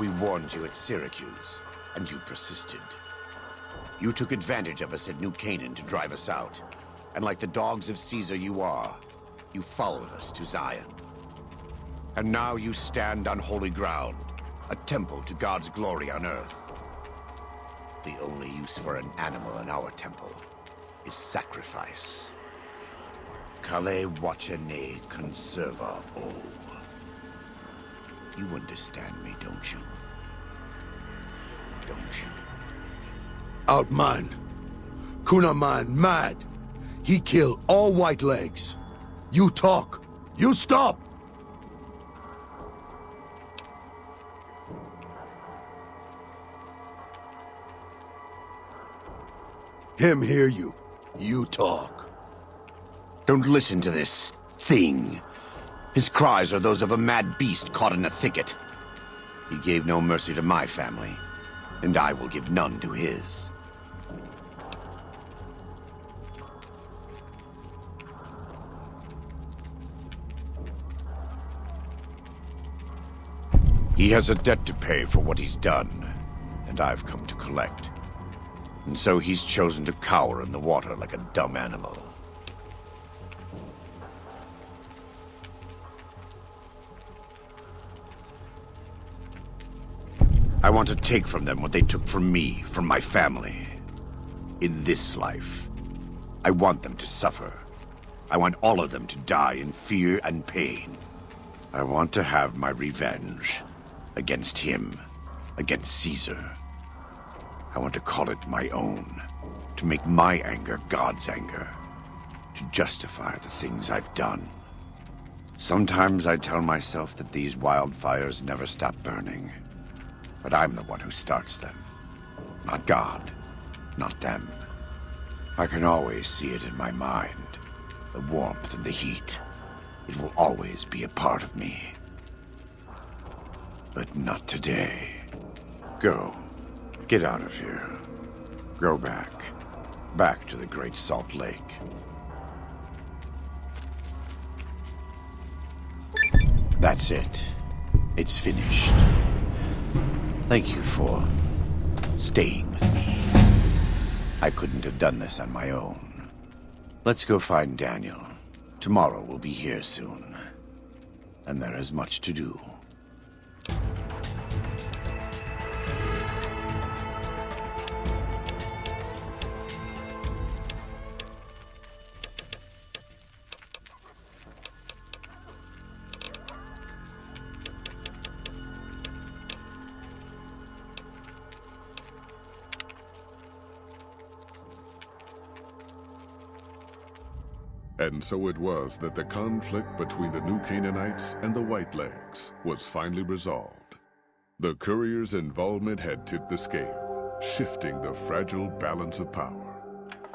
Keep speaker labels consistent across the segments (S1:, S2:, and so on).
S1: We warned you at Syracuse, and you persisted. You took advantage of us at New Canaan to drive us out. And like the dogs of Caesar you are, you followed us to Zion. And now you stand on holy ground, a temple to God's glory on earth. The only use for an animal in our temple is sacrifice. Kale wachane conserva o. You understand me, don't you? Don't you?
S2: Outman. Kunaman mad. He killed all white legs. You talk. You stop! Him hear you. You talk.
S1: Don't listen to this thing. His cries are those of a mad beast caught in a thicket. He gave no mercy to my family, and I will give none to his. He has a debt to pay for what he's done, and I've come to collect. And so he's chosen to cower in the water like a dumb animal. I want to take from them what they took from me, from my family. In this life. I want them to suffer. I want all of them to die in fear and pain. I want to have my revenge. Against him. Against Caesar. I want to call it my own. To make my anger God's anger. To justify the things I've done. Sometimes I tell myself that these wildfires never stop burning. But I'm the one who starts them. Not God. Not them. I can always see it in my mind. The warmth and the heat. It will always be a part of me. But not today. Go. Get out of here. Go back. Back to the Great Salt Lake. That's it. It's finished. Thank you for staying with me. I couldn't have done this on my own. Let's go find Daniel. Tomorrow we'll be here soon. And there is much to do.
S3: And so it was that the conflict between the New Canaanites and the Whitelegs was finally resolved. The courier's involvement had tipped the scale, shifting the fragile balance of power.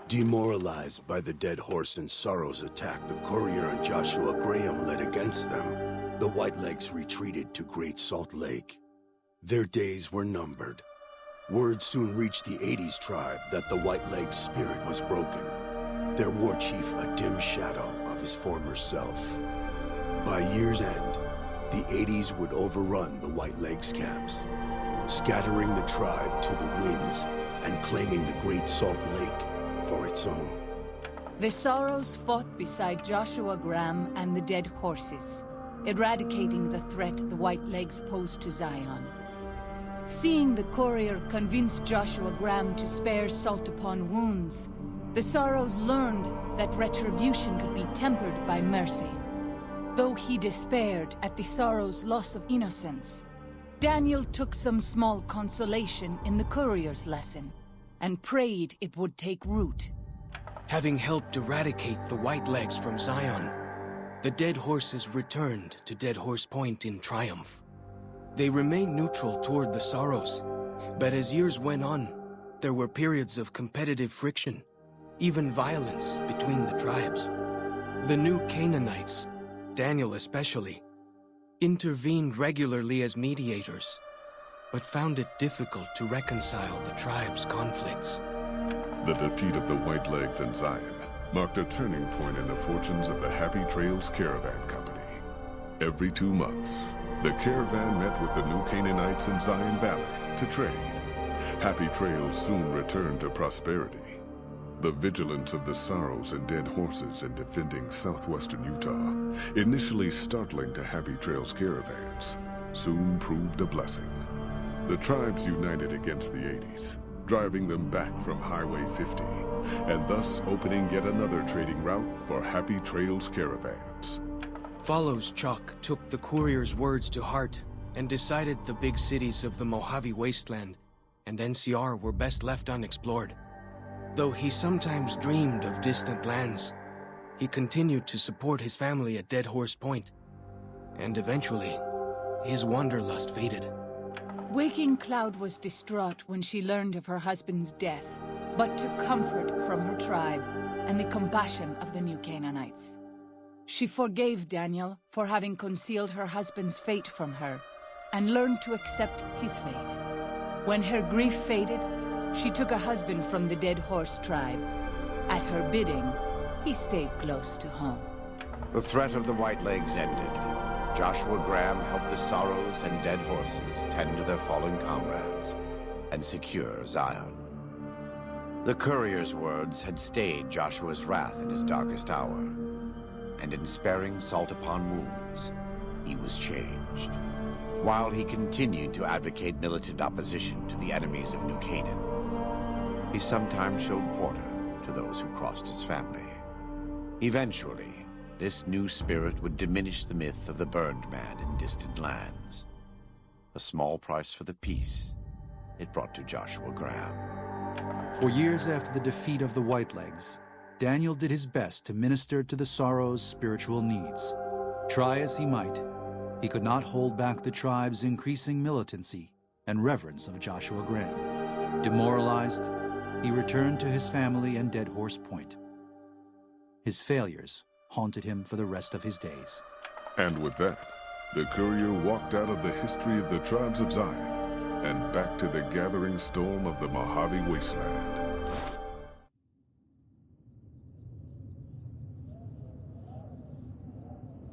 S2: Demoralized by the Dead Horse and Sorrow's attack the courier and Joshua Graham led against them, the Whitelegs retreated to Great Salt Lake. Their days were numbered. Word soon reached the 80s tribe that the Whitelegs' spirit was broken. Their war chief a dim shadow of his former self. By year's end, the 80s would overrun the Whitelegs camps, scattering the tribe to the winds and claiming the Great Salt Lake for its own.
S4: The Sorrows fought beside Joshua Graham and the Dead Horses, eradicating the threat the Whitelegs posed to Zion. Seeing the courier convince Joshua Graham to spare salt upon wounds, the Sorrows learned that retribution could be tempered by mercy. Though he despaired at the Sorrows' loss of innocence, Daniel took some small consolation in the courier's lesson, and prayed it would take root.
S5: Having helped eradicate the Whitelegs from Zion, the Dead Horses returned to Dead Horse Point in triumph. They remained neutral toward the Sorrows, but as years went on, there were periods of competitive friction, even violence between the tribes. The New Canaanites, Daniel especially, intervened regularly as mediators, but found it difficult to reconcile the tribe's conflicts.
S3: The defeat of the Whitelegs in Zion marked a turning point in the fortunes of the Happy Trails Caravan Company. Every 2 months, The caravan met with the new Canaanites in Zion Valley to trade. Happy Trails soon returned to prosperity. The vigilance of the Sorrows and Dead Horses in defending southwestern Utah, initially startling to Happy Trails caravans, soon proved a blessing. The tribes united against the 80s, driving them back from Highway 50, and thus opening yet another trading route for Happy Trails caravans.
S5: Follows Chalk took the courier's words to heart and decided the big cities of the Mojave Wasteland and NCR were best left unexplored. Though he sometimes dreamed of distant lands, he continued to support his family at Dead Horse Point, and eventually, his wanderlust faded.
S4: Waking Cloud was distraught when she learned of her husband's death, but took comfort from her tribe and the compassion of the new Canaanites. She forgave Daniel for having concealed her husband's fate from her, and learned to accept his fate. When her grief faded, she took a husband from the Dead Horse tribe. At her bidding, he stayed close to home.
S1: The threat of the Whitelegs ended. Joshua Graham helped the Sorrows and Dead Horses tend to their fallen comrades and secure Zion. The courier's words had stayed Joshua's wrath in his darkest hour, and in sparing salt upon wounds, he was changed. While he continued to advocate militant opposition to the enemies of New Canaan, he sometimes showed quarter to those who crossed his family. Eventually, this new spirit would diminish the myth of the burned man in distant lands. A small price for the peace it brought to Joshua Graham.
S6: For years after the defeat of the Whitelegs, Daniel did his best to minister to the Sorrows' spiritual needs. Try as he might, he could not hold back the tribe's increasing militancy and reverence of Joshua Graham. Demoralized, he returned to his family and Dead Horse Point. His failures haunted him for the rest of his days.
S3: And with that, the courier walked out of the history of the tribes of Zion and back to the gathering storm of the Mojave Wasteland.